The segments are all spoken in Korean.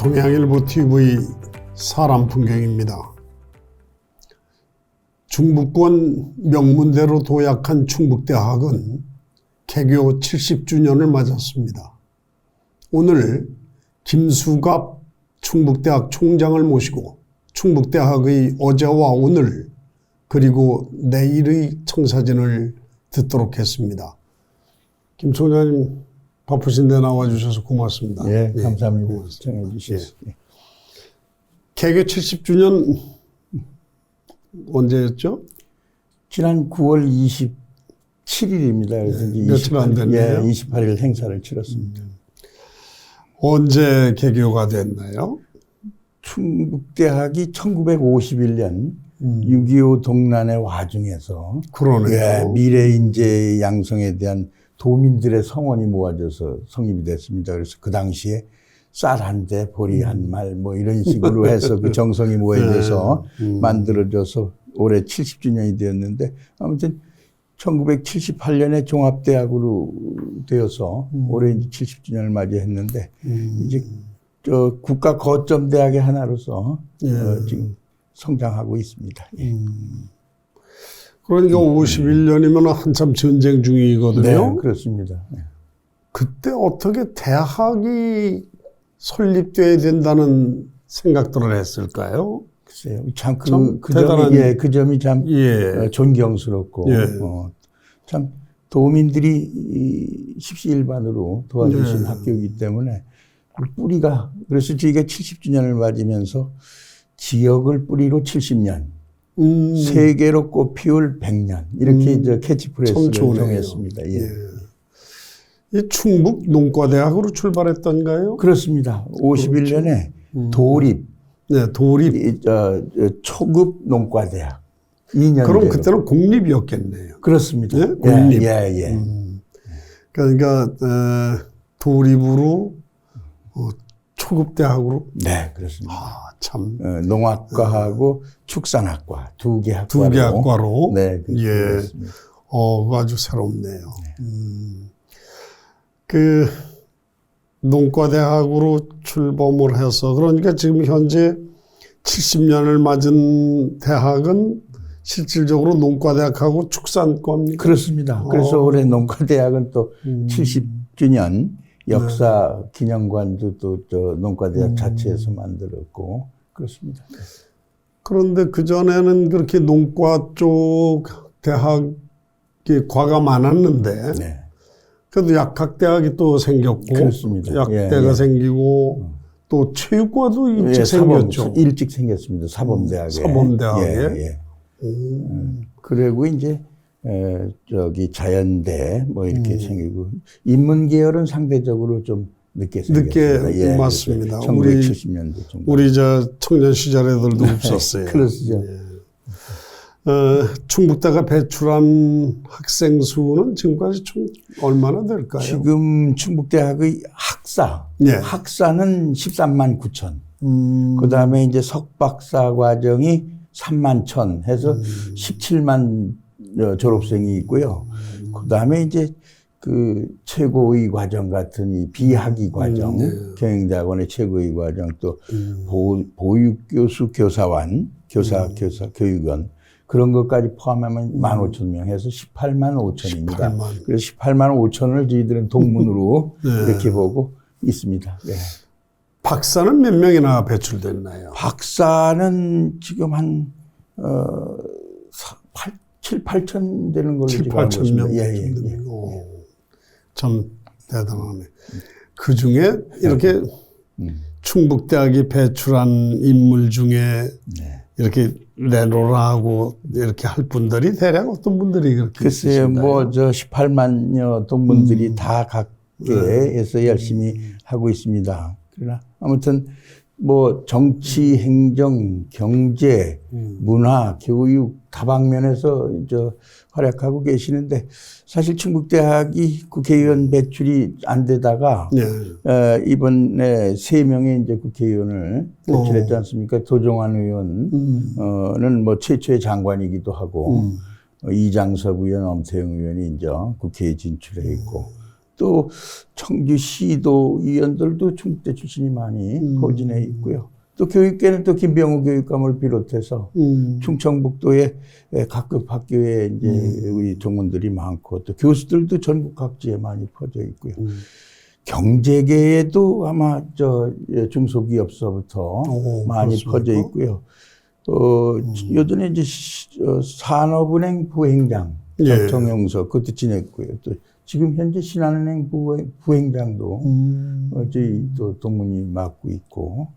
동양일보 TV 사람 풍경입니다. 중부권 명문대로 도약한 충북대학은 개교 70주년을 맞았습니다. 오늘 김수갑 충북대학 총장을 모시고 충북대학의 어제와 오늘 그리고 내일의 청사진을 듣도록 했습니다. 김 총장님 바쁘신데 나와주셔서 고맙습니다. 예, 감사합니다. 시청해 주셔서. 예. 개교 70주년 언제였죠? 지난 9월 27일입니다. 그래서 예, 며칠 안 됐네요. 28일 행사를 치렀습니다. 언제 개교가 됐나요? 충북대학이 1951년 6.25 동란의 와중에서 그러네요. 미래 인재 양성에 대한 도민들의 성원이 모아져서 성립이 됐습니다. 그래서 그 당시에 쌀 한 대, 보리 한 말, 뭐 이런 식으로 해서 그 정성이 모여져서 만들어져서 올해 70주년이 되었는데, 아무튼 1978년에 종합대학으로 되어서 올해 이제 70주년을 맞이했는데, 이제 저 국가 거점 대학의 하나로서 지금 성장하고 있습니다. 그러니까 51년이면 한참 전쟁 중이거든요. 네, 그렇습니다. 그때 어떻게 대학이 설립돼야 된다는 생각들을 했을까요? 글쎄요. 참 대단한, 그 점이 참 존경스럽고, 참 도민들이 십시일반으로 도와주신 학교이기 때문에 뿌리가, 그래서 저희가 70주년을 맞으면서 지역을 뿌리로 70년, 세계로 꽃피울 100년, 이렇게 저 캐치프레이스를 정했습니다. 이 충북 농과대학으로 출발했던가요? 그렇습니다. 51년에 도립, 초급 농과대학 2년. 그럼 그때는 공립이었겠네요. 그렇습니다. 예? 공립. 그러니까 도립으로 초급대학으로. 네, 그렇습니다. 참. 농학과하고 축산학과 두 개 학과로. 네, 그렇습니다. 아주 새롭네요. 그 농과대학으로 출범을 해서 그러니까 지금 현재 70년을 맞은 대학은 실질적으로 농과대학하고 축산과입니까? 그렇습니다. 그래서 올해 농과대학은 또 70주년 역사 기념관도 또 저 농과대학 자체에서 만들었고 그렇습니다. 그런데 그전에는 그렇게 농과 쪽 대학이 과가 많았는데 그래도 약학대학이 또 생겼고 그렇습니다. 약대가 생기고 또 체육과도 일찍 생겼죠. 일찍 생겼습니다. 사범대학에. 사범대학에. 그리고 이제 저기 자연대 뭐 이렇게 생기고 인문 계열은 상대적으로 좀 늦게 생겼습니다. 맞습니다. 1970년대 정도. 우리 저 청년 시절에들도 없었어요. 그렇죠. 충북대가 배출한 학생 수는 지금까지 총 얼마나 될까요? 지금 충북대학의 학사는 13만 9천. 그 다음에 이제 석박사 과정이 3만 1천 해서 17만 졸업생이 있고요. 그 다음에 이제 그 최고의 과정 같은 이 비학위 과정, 경영대학원의 최고의 과정 또 보육교수 교사원, 교육원 그런 것까지 포함하면 15,000명 해서 18만 5천입니다. 그래서 18만 5천을 저희들은 동문으로 이렇게 보고 있습니다. 박사는 몇 명이나 배출됐나요? 박사는 지금 한 7, 8천 되는 걸로 7, 8천 명. 참 대단하네. 그 중에 이렇게 충북대학이 배출한 인물 중에 이렇게 내노라 하고 이렇게 할 분들이 대략 어떤 분들이 그렇게 글쎄요, 뭐 저 18만여 동문들이 다 각계에서 열심히 하고 있습니다. 그러나 아무튼 뭐 정치, 행정, 경제, 문화, 교육 다방면에서 활약하고 계시는데 사실 충북대학이 국회의원 배출이 안 되다가 이번에 3명의 이제 국회의원을 배출했지 않습니까? 도종환 의원은 뭐 최초의 장관이기도 하고 이장섭 의원, 엄태영 의원이 이제 국회에 진출해 있고 또 청주시도 의원들도 충북대 출신이 많이 포진해 있고요. 또 교육계는 또 김병우 교육감을 비롯해서 충청북도의 각급 학교에 이제 우리 동문들이 많고 또 교수들도 전국 각지에 많이 퍼져 있고요. 경제계에도 아마 중소기업서부터 많이 그렇습니까? 퍼져 있고요. 요전에 이제 산업은행 부행장 예. 정영석 그것도 지냈고요. 또 지금 현재 신한은행 부행장도 저희 또 동문이 맡고 있고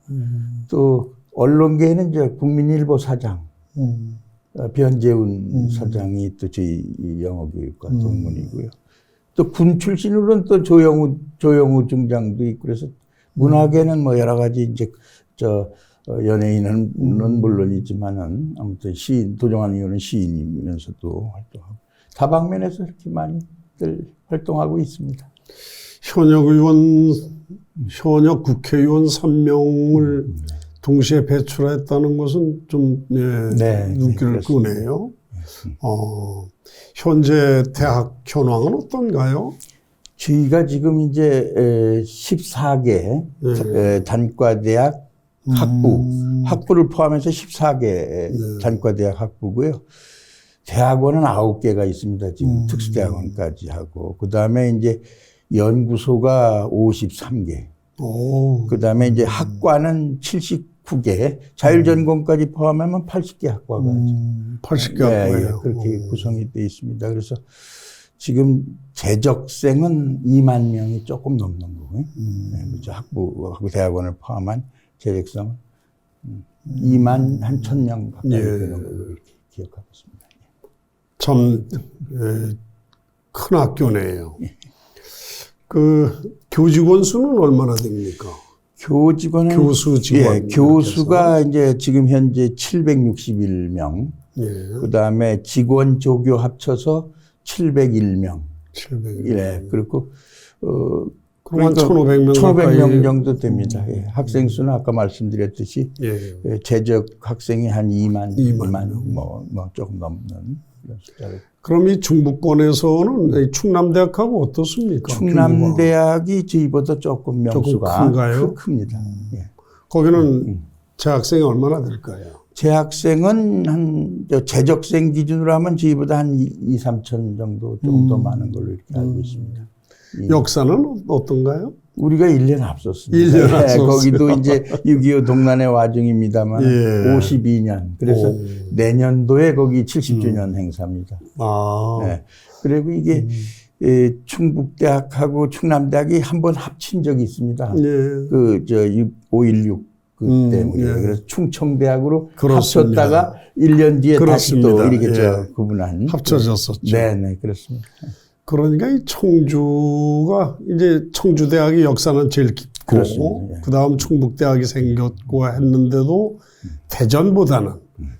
또 언론계에는 이제 국민일보 사장 변재훈 사장이 또 저희 영어교육과 동문이고요. 또 군 출신으로는 또 조영우 중장도 있고 그래서 문화계는 뭐 여러 가지 이제 연예인은 물론이지만은 아무튼 시인 도정환 의원은 시인이면서도 활동하고 다방면에서 이렇게 많이들 활동하고 있습니다. 현역 국회의원 3명을 동시에 배출했다는 것은 좀 눈길을 끄네요. 현재 대학 현황은 어떤가요? 저희가 지금 이제 14개 단과대학 학부를 포함해서 14개 단과대학 학부고요. 대학원은 9개가 있습니다. 지금 특수대학원까지 하고 그다음에 이제 연구소가 53개. 그다음에 이제 학과는 79개, 자율전공까지 포함하면 80개 학과가 80개 학과예요. 그렇게 구성이 되어 있습니다. 그래서 지금 재적생은 2만 명이 조금 넘는 거고요. 그렇죠. 학부 대학원을 포함한 재적생은 2만 한 1,000명 가까이 되는 걸로 이렇게 기억하고 있습니다. 참 큰 학교네요. 그 교직원 수는 얼마나 됩니까? 교직원은 교수 직원 교수가 이제 지금 현재 761명. 그다음에 직원 조교 합쳐서 701명. 700명. 그리고 그럼 한 1,500명 정도 됩니다. 학생 수는 아까 말씀드렸듯이 재적 학생이 한 2만 뭐 조금 넘는 이런 숫자를. 그럼 이 중부권에서는 충남대학하고 어떻습니까? 충남대학이 저희보다 조금 명수가 큰가요? 큽니다. 거기는 재학생이 얼마나 될까요? 재학생은 한 재적생 기준으로 하면 저희보다 한 2, 3천 정도 좀 더 많은 걸로 이렇게 알고 있습니다. 역사는 어떤가요? 우리가 1년 앞섰습니다. 1년 앞섰어요. 거기도 이제 6.25 동란의 와중입니다만 52년. 그래서 내년도에 거기 70주년 행사입니다. 그리고 이게 충북대학하고 충남대학이 한번 합친 적이 있습니다. 5.16 그때 그래서 충청대학으로 그렇습니다. 합쳤다가 1년 뒤에 그렇습니다. 다시 또 이렇게 구분한. 합쳐졌었죠. 네, 그렇습니다. 그러니까 이 청주가 이제 청주대학의 역사는 제일 깊고 그다음 충북대학이 생겼고 했는데도 대전보다는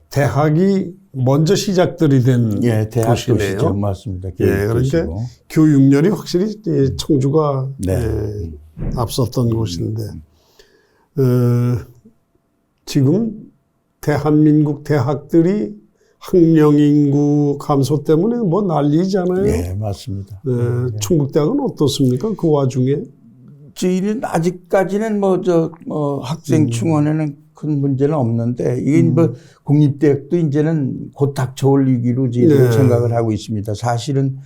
대학이 먼저 시작들이 된 대학 도시네요. 도시죠. 맞습니다. 그러니까 교육열이 확실히 청주가 앞섰던 곳인데 지금 대한민국 대학들이 학령 인구 감소 때문에 뭐 난리잖아요. 네, 맞습니다. 충북대학은 어떻습니까? 그 와중에? 저희는 아직까지는 학생 충원에는 큰 문제는 없는데, 이게 국립대학도 이제는 곧 닥쳐올 위기로 저희들은 생각을 하고 있습니다. 사실은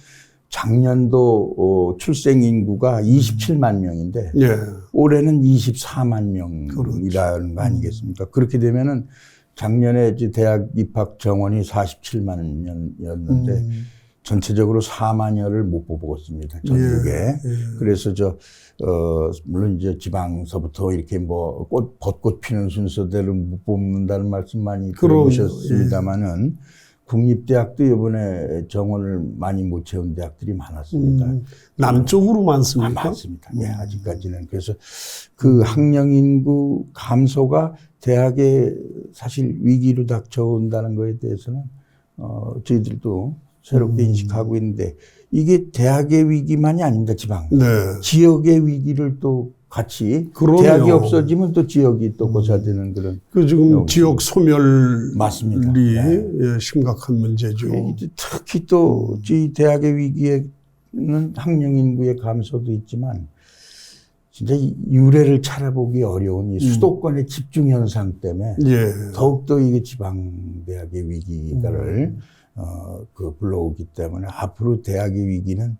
작년도 출생 인구가 27만 명인데, 올해는 24만 명이라는 거 아니겠습니까? 그렇게 되면은 작년에 대학 입학 정원이 47만 명이었는데 전체적으로 4만여를 못 뽑았습니다. 전국에. 그래서 물론 이제 지방서부터 이렇게 벚꽃 피는 순서대로 못 뽑는다는 말씀 많이 들어보셨습니다만은 국립대학도 이번에 정원을 많이 못 채운 대학들이 많았습니다. 남쪽으로 많습니까? 많습니다. 아직까지는. 그래서 그 학령 인구 감소가 대학에 사실 위기로 닥쳐온다는 것에 대해서는 저희들도 새롭게 인식하고 있는데 이게 대학의 위기만이 아닙니다. 지방. 지역의 위기를 또 같이 대학이 없어지면 또 지역이 또 고사되는 그런. 지금 지역 소멸이 맞습니다. 심각한 문제죠. 특히 또 이 대학의 위기에 학령 인구의 감소도 있지만 진짜 유래를 찾아보기 어려운 이 수도권의 집중 현상 때문에 더욱더 이게 지방대학의 위기를 불러오기 때문에 앞으로 대학의 위기는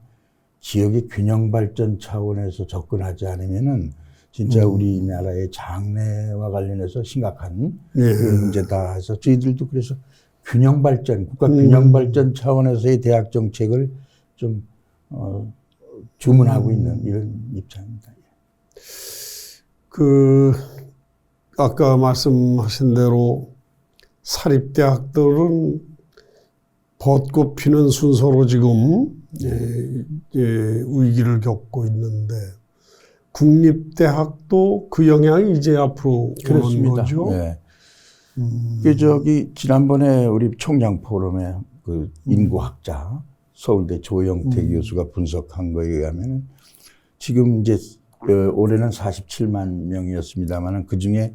지역의 균형 발전 차원에서 접근하지 않으면은 진짜 우리나라의 장래와 관련해서 심각한 그런 문제다 해서 저희들도 그래서 균형 발전, 국가 균형 발전 차원에서의 대학 정책을 좀 주문하고 있는 이런 입장입니다. 아까 말씀하신 대로 사립대학들은 벚꽃 피는 순서로 지금 위기를 겪고 있는데 국립대학도 그 영향이 이제 앞으로 오는 거죠. 네. 지난번에 우리 총장 포럼에 그 인구학자 서울대 조영태 교수가 분석한 거에 의하면 지금 이제 올해는 47만 명이었습니다만 그 중에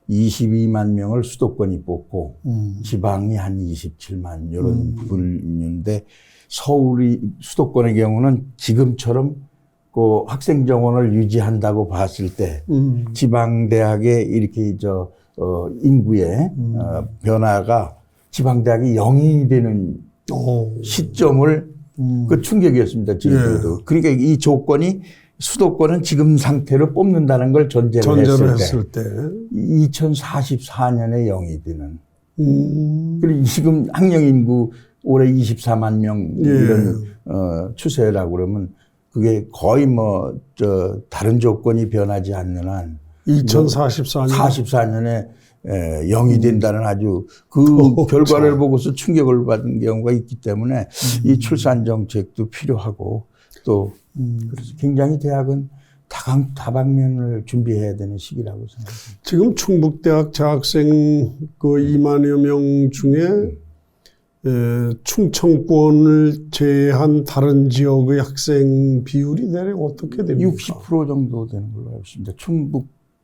22만 명을 수도권이 뽑고 지방이 한 27만 이런 분인데 서울이 수도권의 경우는 지금처럼 그 학생 정원을 유지한다고 봤을 때 지방대학의 이렇게 인구의 변화가 지방대학이 0이 되는 시점을 그 충격이었습니다. 저희들도. 그러니까 이 조건이 수도권은 지금 상태로 뽑는다는 걸 전제를 했을 때 2044년에 0이 되는. 그리고 지금 학령 인구 올해 24만 명 이런 추세라고 그러면 그게 거의 다른 조건이 변하지 않는 한 2044년에 0이 된다는 아주 그 결과를 보고서 충격을 받은 경우가 있기 때문에 이 출산 정책도 필요하고 또 그래서 굉장히 대학은 다방면을 준비해야 되는 시기라고 생각합니다. 지금 충북대학 재학생 그 2만여 명 중에 충청권을 제외한 다른 지역의 학생 비율이 대략 어떻게 됩니까? 60% 정도 되는 걸로 알고 있습니다.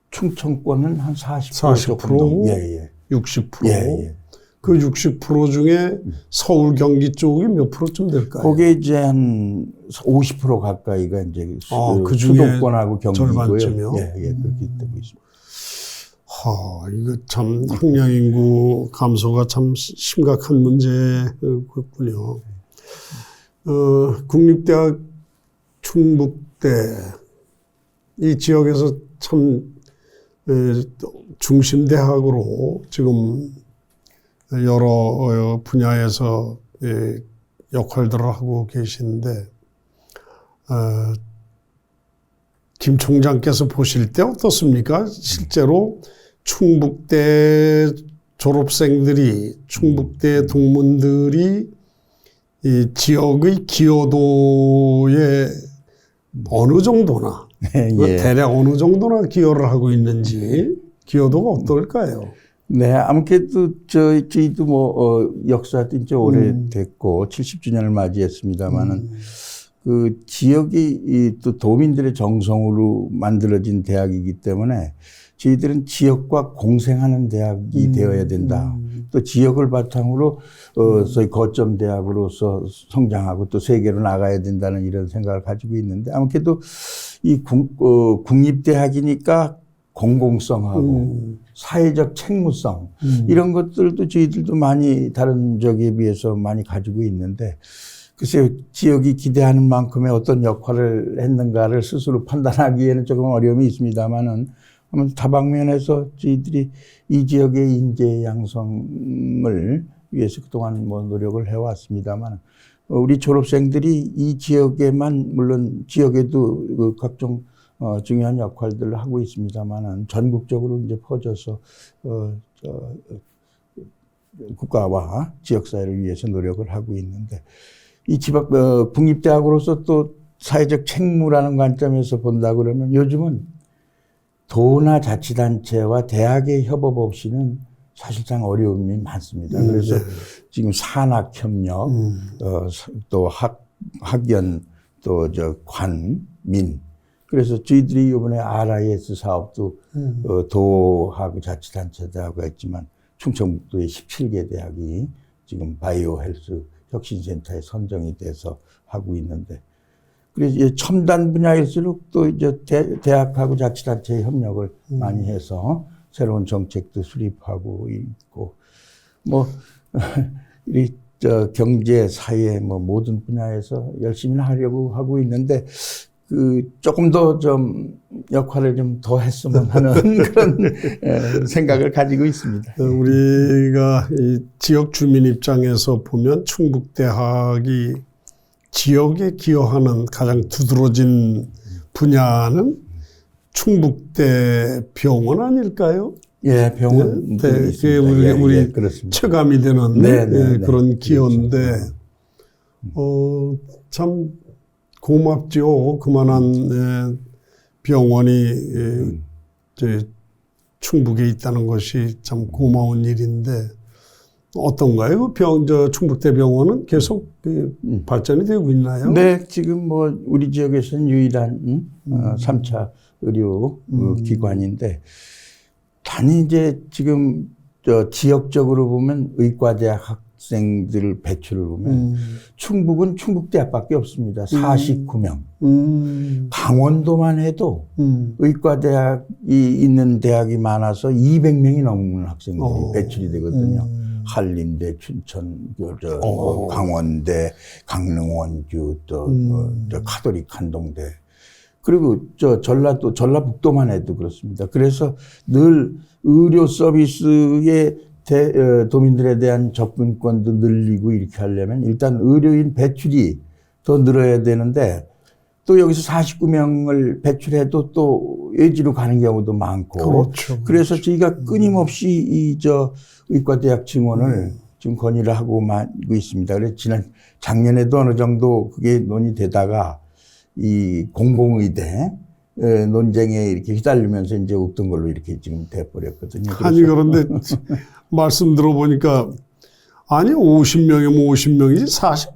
충청권은 한 40% 정도. 60%. 그 60% 중에 서울, 경기 쪽이 몇 프로쯤 될까요? 거기에 이제 한 50% 가까이가 이제 그 중에 수도권하고 경기고요. 절반쯤이요? 그렇게 되고 있습니다. 이거 참 학령 인구 감소가 참 심각한 문제군요. 국립대학 충북대 이 지역에서 참 중심 대학으로 지금 여러 분야에서 역할들을 하고 계신데 김 총장께서 보실 때 어떻습니까? 실제로 충북대 졸업생들이 충북대 동문들이 이 지역의 기여도에 어느 정도나 대략 어느 정도나 기여를 하고 있는지 기여도가 어떨까요? 네, 아무래도 저희도 역사도 이제 오래됐고 70주년을 맞이했습니다만은 그 지역이 또 도민들의 정성으로 만들어진 대학이기 때문에 저희들은 지역과 공생하는 대학이 되어야 된다. 또 지역을 바탕으로 소위 거점 대학으로서 성장하고 또 세계로 나가야 된다는 이런 생각을 가지고 있는데 아무래도 이 국립대학이니까 공공성하고 사회적 책무성 이런 것들도 저희들도 많이 다른 적에 비해서 많이 가지고 있는데 글쎄요, 지역이 기대하는 만큼의 어떤 역할을 했는가를 스스로 판단하기에는 조금 어려움이 있습니다만은 다방면에서 저희들이 이 지역의 인재 양성을 위해서 그동안 노력을 해왔습니다만 우리 졸업생들이 이 지역에만 물론 지역에도 각종 중요한 역할들을 하고 있습니다만은 전국적으로 이제 퍼져서 국가와 지역사회를 위해서 노력을 하고 있는데 이 국립대학으로서 또 사회적 책무라는 관점에서 본다 그러면 요즘은 도나 자치단체와 대학의 협업 없이는 사실상 어려움이 많습니다. 그래서 지금 산학협력, 또 학연, 또 민. 그래서 저희들이 이번에 RIS 사업도 도하고 자치단체 대학과 했지만 충청북도의 17개 대학이 지금 바이오 헬스 혁신센터에 선정이 돼서 하고 있는데 그래서 이제 첨단 분야일수록 또 이제 대학하고 자치단체 협력을 많이 해서 새로운 정책도 수립하고 있고, 뭐, 이 경제, 사회, 뭐, 모든 분야에서 열심히 하려고 하고 있는데, 조금 더 좀 역할을 좀 더 했으면 하는 그런 생각을 가지고 있습니다. 우리가 이 지역 주민 입장에서 보면 충북대학이 지역에 기여하는 가장 두드러진 분야는 충북대 병원 아닐까요? 예, 병원. 네, 그게 우리 체감이 되는 그런 기여인데, 참 고맙죠. 그만한 병원이 충북에 있다는 것이 참 고마운 일인데, 어떤가요? 충북대 병원은 계속 발전이 되고 있나요? 네, 지금 뭐 우리 지역에서는 유일한 3차 의료 기관인데, 단위 이제 지금 지역적으로 보면 의과대학 학생들 배출을 보면 충북은 충북대학밖에 없습니다. 49명. 강원도만 해도 의과대학이 있는 대학이 많아서 200명이 넘는 학생들이 배출이 되거든요. 한림대, 춘천, 강원대, 강릉, 원주, 카톨릭 한동대. 그리고 전라북도만 해도 그렇습니다. 그래서 늘 의료 서비스의 도민들에 대한 접근권도 늘리고 이렇게 하려면 일단 의료인 배출이 더 늘어야 되는데, 또 여기서 49명을 배출해도 또 외지로 가는 경우도 많고. 그렇죠. 그래서 저희가 끊임없이 의과대학 증원을 지금 건의를 하고 있습니다. 그래서 작년에도 어느 정도 그게 논의되다가 이 공공의대 논쟁에 이렇게 휘달리면서 이제 없던 걸로 이렇게 지금 돼버렸거든요. 아니, 그런데 말씀 들어보니까, 아니, 50명이면 50명이지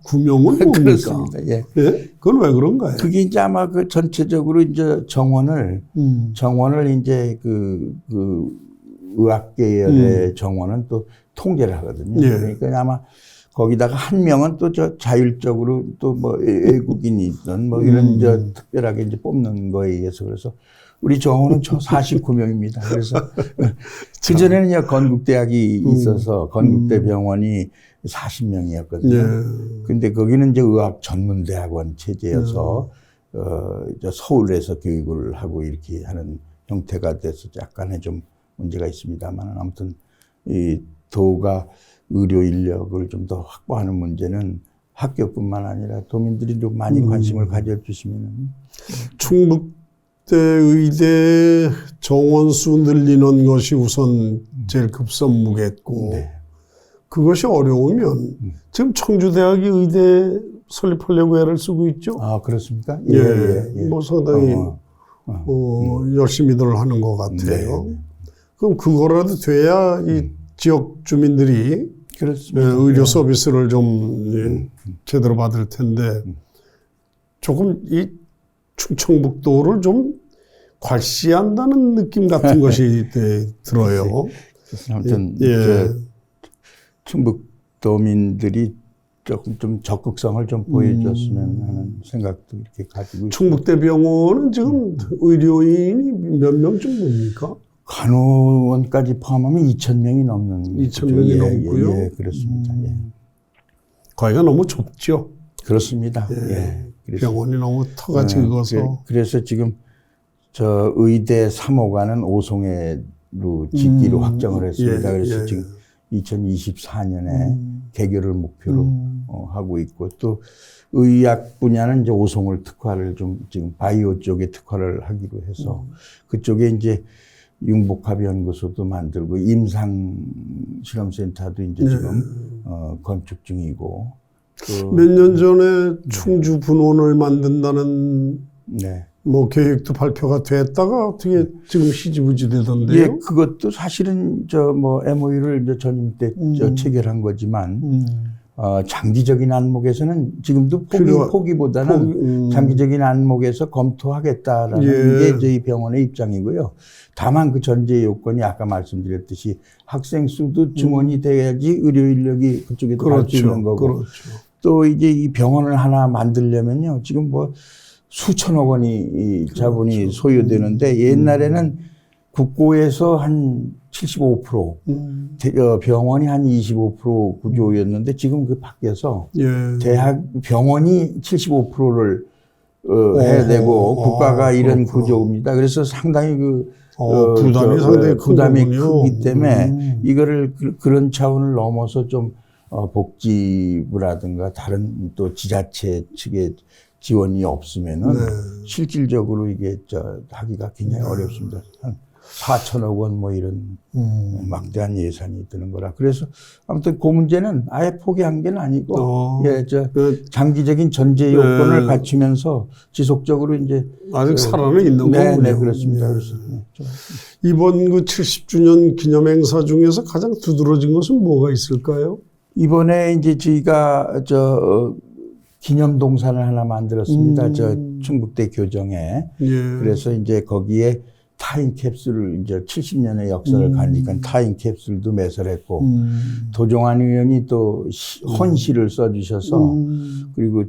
49명은 뭡니까? 그렇습니다. 예. 예? 그건 왜 그런가요? 그게 이제 아마 전체적으로 이제 정원을 이제 의학계열의 정원은 또 통제를 하거든요. 예. 그러니까 아마 거기다가 한 명은 또 자율적으로 또 뭐 외국인이든 뭐 이런 특별하게 이제 뽑는 거에 의해서, 그래서 우리 정원은 총 49명입니다. 그래서 그전에는 건국대학이 있어서 건국대 병원이 40명이었거든요. 근데 거기는 이제 의학 전문대학원 체제여서 이제 서울에서 교육을 하고 이렇게 하는 형태가 돼서 약간의 좀 문제가 있습니다만, 아무튼 이 도가 의료 인력을 좀 더 확보하는 문제는 학교뿐만 아니라 도민들이 좀 많이 관심을 가져주시면. 충북대 의대 정원수 늘리는 것이 우선 제일 급선무겠고, 네. 그것이 어려우면 지금 청주대학이 의대 설립하려고 애를 쓰고 있죠. 아, 그렇습니까? 예. 뭐 상당히 열심히들 하는 것 같아요. 네. 그럼 그거라도 돼야 이 지역 주민들이 그렇습니다. 의료 서비스를 좀 제대로 받을 텐데, 조금 이 충청북도를 좀 괄시한다는 느낌 같은 것이 들어요. 그래서 아무튼 충북도민들이 조금 좀 적극성을 좀 보여줬으면 하는 생각도 이렇게 가지고 있습니다. 충북대 병원은 지금 의료인이 몇 명쯤 됩니까? 간호원까지 포함하면 2,000명이 넘는. 2,000명이 넘고요. 예, 그렇습니다. 거기가 너무 좁죠. 그렇습니다. 예. 그래서 병원이 너무 터가 적어서. 그래서 지금 의대 3호관은 오송에로 짓기로 확정을 했습니다. 그래서 지금 2024년에 개교를 목표로 하고 있고, 또 의학 분야는 이제 오송을 특화를 지금 바이오 쪽에 특화를 하기로 해서 그쪽에 이제 융복합 연구소도 만들고 임상 실험센터도 이제 지금 건축 중이고. 몇 년 전에 충주 분원을 만든다는 뭐 계획도 발표가 됐다가 어떻게 지금 시지부지 되던데요? 예, 그것도 사실은 MOU를 이제 전임 때 체결한 거지만 장기적인 안목에서는 지금도 포기보다는 장기적인 안목에서 검토하겠다라는 게 저희 병원의 입장이고요. 다만 그 전제 요건이 아까 말씀드렸듯이 학생 수도 증원이 돼야지 의료 인력이 그쪽에 갈 수 있는 거고. 그렇죠. 또 이제 이 병원을 하나 만들려면요, 지금 수천억 원이 이 자본이 소요되는데 옛날에는 국고에서 한 75%, 병원이 한 25% 구조였는데 지금 그 바뀌어서 예. 대학 병원이 75%를 해야 되고 국가가 이런 구조입니다. 그래서 상당히 부담이 상당히 부담이 크군요. 크기 때문에 이거를 그런 차원을 넘어서 좀 복지부라든가 다른 또 지자체 측의 지원이 없으면은 실질적으로 이게 하기가 굉장히 어렵습니다. 한 4천억 원 뭐 이런 막대한 예산이 드는 거라. 그래서 아무튼 그 문제는 아예 포기한 게 아니고 장기적인 전제 요건을 갖추면서 지속적으로 이제 아직 살아는 있는 거군요. 네, 그렇습니다. 그래서 이번 그 70주년 기념 행사 중에서 가장 두드러진 것은 뭐가 있을까요? 이번에 이제 저희가 기념 동산을 하나 만들었습니다. 충북대 교정에. 그래서 이제 거기에 타임캡슐을 이제 70년의 역사를 가니까 타임캡슐도 매설했고 도종환 의원이 또 헌시를 써주셔서 그리고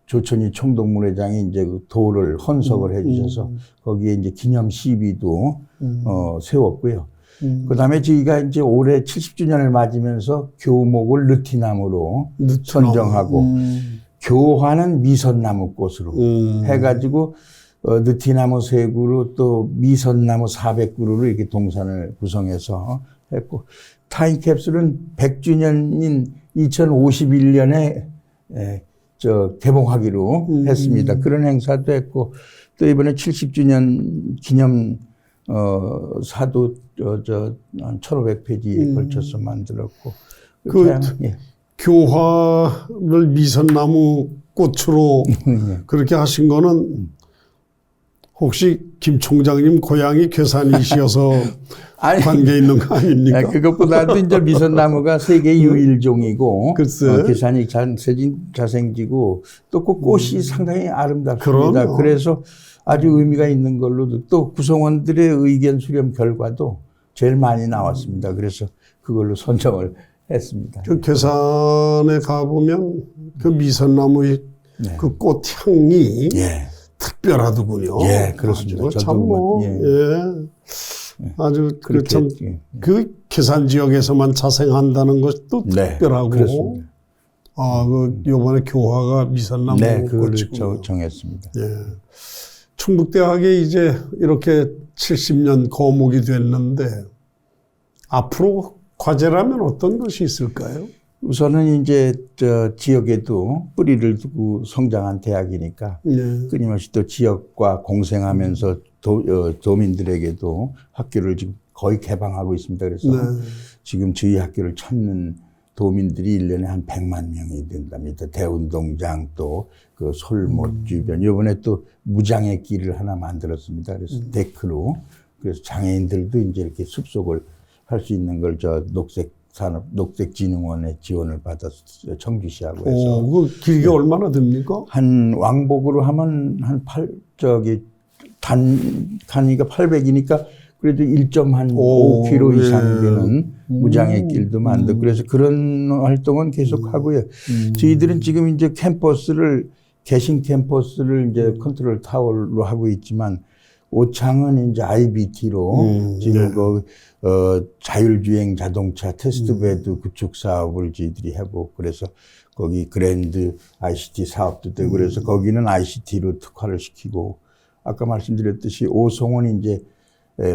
조천희 총동문회장이 이제 그 도를 헌석을 해주셔서 거기에 이제 기념 시비도 세웠고요. 그다음에 저희가 이제 올해 70주년을 맞으면서 교목을 느티나무로 선정하고 교화는 미선나무 꽃으로 해가지고 느티나무 3그루 또 미선나무 400그루를 이렇게 동산을 구성해서 했고 타임캡슐은 100주년인 2051년에 개봉하기로 했습니다. 그런 행사도 했고 또 이번에 70주년 기념 사도 한 1500페이지에 걸쳐서 만들었고 교화를 미선나무 꽃으로 그렇게 하신 거는 혹시 김 총장님 고향이 괴산이시어서 관계 있는 거 아닙니까? 그것보다도 이제 미선나무가 세계 유일종이고 괴산이 자생지고 또 그 꽃이 상당히 아름답습니다. 그럼요. 그래서 아주 의미가 있는 걸로 또 구성원들의 의견 수렴 결과도 제일 많이 나왔습니다. 그래서 그걸로 선정을 했습니다. 그 괴산에 가보면 그 미선나무의 그 꽃향이 특별하더군요. 예, 그렇습니다. 참 아주 그 괴산 지역에서만 자생한다는 것도 특별하고. 그렇습니다. 요번에 교화가 미선나무 그걸로 정했습니다. 예. 충북대학에 이제 이렇게 70년 거목이 됐는데 앞으로 과제라면 어떤 것이 있을까요? 우선은 이제 지역에도 뿌리를 두고 성장한 대학이니까 끊임없이 또 지역과 공생하면서 도민들에게도 학교를 지금 거의 개방하고 있습니다. 그래서 지금 저희 학교를 찾는 도민들이 1년에 한 100만 명이 된답니다. 대운동장 또 그 솔못 주변 이번에 또 무장의 길을 하나 만들었습니다. 그래서 데크로 그래서 장애인들도 이제 이렇게 숲속을 할 수 있는 걸 녹색진흥원의 지원을 받아서 청주시하고 해서. 그 길이가 얼마나 됩니까? 한 왕복으로 하면 단위가 800이니까 그래도 1.5km 이상 되는 무장의 길도 만들고 그래서 그런 활동은 계속 하고요. 저희들은 지금 이제 개신 캠퍼스를 이제 컨트롤 타워로 하고 있지만 오창은 이제 IBT로 지금 자율주행 자동차 테스트베드 구축 사업을 저희들이 하고 그래서 거기 그랜드 ICT 사업도 되고 그래서 거기는 ICT로 특화를 시키고 아까 말씀드렸듯이 오송은 이제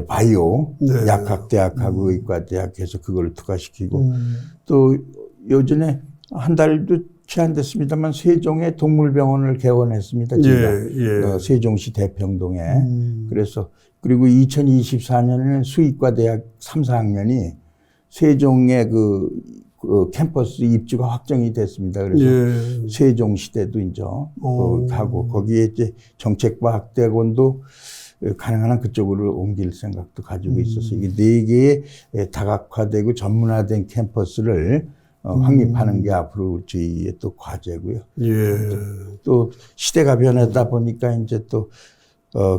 바이오 약학대학하고 의과대학에서 그걸 특화시키고 또 요전에 한 달도 채 안 됐습니다만 세종에 동물병원을 개원했습니다. 제가 세종시 대평동에 그래서 그리고 2024년에는 수의과대학 3, 4학년이 세종의 그 캠퍼스 입주가 확정이 됐습니다. 그래서 세종시대도 이제 하고 거기에 이제 정책과학대학원도 가능한 한 그쪽으로 옮길 생각도 가지고 있어서 이게 4개의 다각화되고 전문화된 캠퍼스를 확립하는 게 앞으로 저희의 또 과제고요. 또 시대가 변하다 보니까 이제 또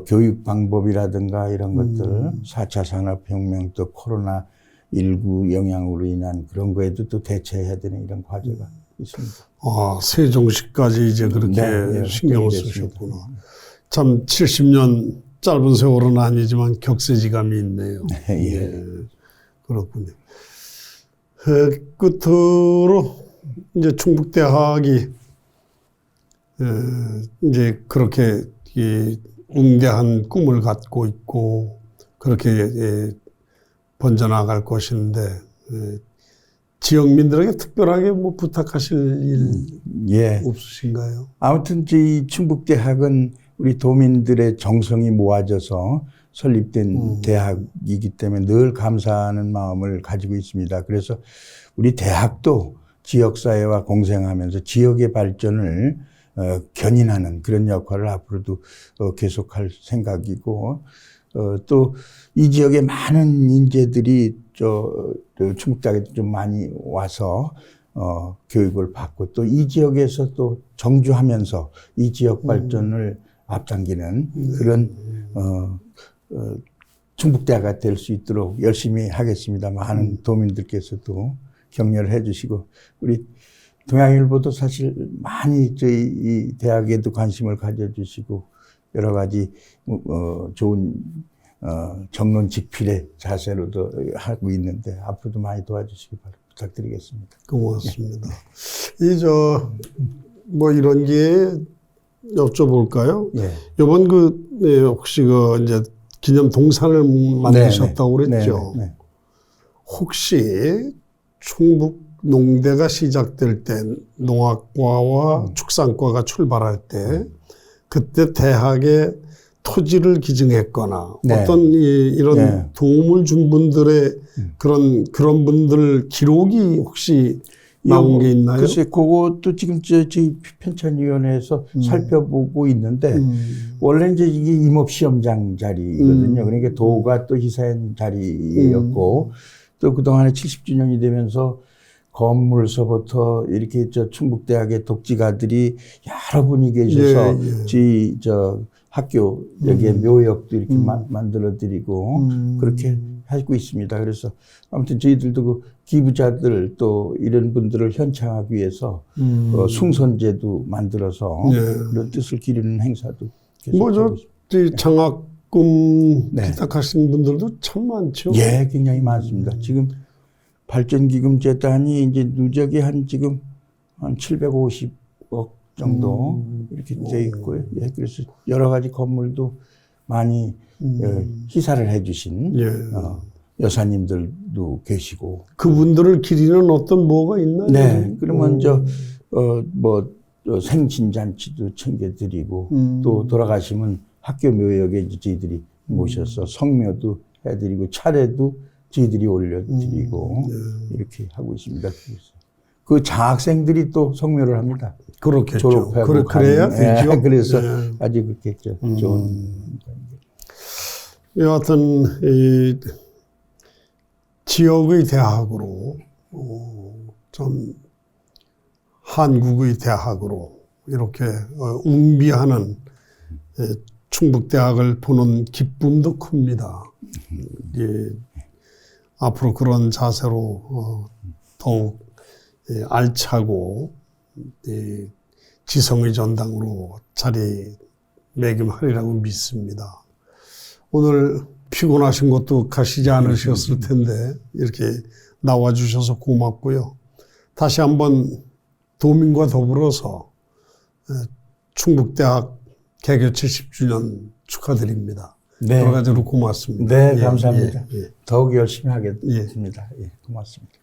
교육 방법이라든가 이런 것들 4차 산업혁명 또 코로나19 영향으로 인한 그런 거에도 또 대처해야 되는 이런 과제가 있습니다. 세종시까지 이제 그렇게 신경을 쓰셨구나. 참 70년 짧은 세월은 아니지만 격세지감이 있네요. 예. 그렇군요. 끝으로 이제 충북대학이 이제 그렇게 이 웅대한 꿈을 갖고 있고 그렇게 번져나갈 것인데 지역민들에게 특별하게 뭐 부탁하실 일 없으신가요? 아무튼 이 충북대학은 우리 도민들의 정성이 모아져서 설립된 대학이기 때문에 늘 감사하는 마음을 가지고 있습니다. 그래서 우리 대학도 지역사회와 공생하면서 지역의 발전을 견인하는 그런 역할을 앞으로도 계속할 생각이고 또 이 지역에 많은 인재들이 충북대학에 좀 많이 와서 교육을 받고 또 이 지역에서 또 정주하면서 이 지역 발전을 앞당기는 그런 충북대학이 될 수 있도록 열심히 하겠습니다. 많은 도민들께서도 격려를 해주시고 우리 동양일보도 사실 많이 저희 이 대학에도 관심을 가져주시고 여러 가지 좋은 정론 집필의 자세로도 하고 있는데 앞으로도 많이 도와주시기 부탁드리겠습니다. 고맙습니다. 뭐 이런 게 여쭤볼까요? 예. 이번 혹시 이제 기념 동상을 만드셨다고 그랬죠? 네. 혹시 충북 농대가 시작될 때 농학과와 축산과가 출발할 때 그때 대학에 토지를 기증했거나 어떤 이런 도움을 준 분들의 그런 분들 기록이 혹시 나온 게 있나요? 글쎄, 그것도 지금 저희 편찬위원회에서 살펴보고 있는데, 원래 이제 이게 임업시험장 자리거든요. 그러니까 도가 또 희사한 자리였고, 또 그동안에 70주년이 되면서 건물서부터 이렇게 충북대학의 독지가들이 여러 분이 계셔서, 학교, 여기에 묘역도 이렇게 만들어드리고, 그렇게 하고 있습니다. 그래서 아무튼 저희들도 그 기부자들 또 이런 분들을 현창하기 위해서 숭선제도 만들어서 그런 뜻을 기리는 행사도 계속 하고 있습니다. 장학금 기탁하신 분들도 참 많죠? 예, 굉장히 많습니다. 지금 발전기금재단이 이제 누적이 지금 한 750억 정도 이렇게 돼 있고요. 예, 그래서 여러 가지 건물도 많이 희사를 해주신 여사님들도 계시고 그분들을 기리는 어떤 뭐가 있나요? 네, 그러면 생신잔치도 챙겨드리고 또 돌아가시면 학교 묘역에 이제 저희들이 모셔서 성묘도 해드리고 차례도 저희들이 올려드리고 이렇게 하고 있습니다. 그 장학생들이 또 성묘를 합니다. 그렇겠죠. 졸업하고 그래야 되죠. 그래서 아주 그렇게 좋은. 여하튼 이 지역의 대학으로 좀 한국의 대학으로 이렇게 웅비하는 충북대학을 보는 기쁨도 큽니다. 앞으로 그런 자세로 더욱 알차고 지성의 전당으로 자리매김하리라고 믿습니다. 오늘 피곤하신 것도 가시지 않으셨을 텐데 이렇게 나와주셔서 고맙고요. 다시 한번 도민과 더불어서 충북대학 개교 70주년 축하드립니다. 네. 여러 가지로 고맙습니다. 네, 감사합니다. 더욱 열심히 하겠습니다. 고맙습니다.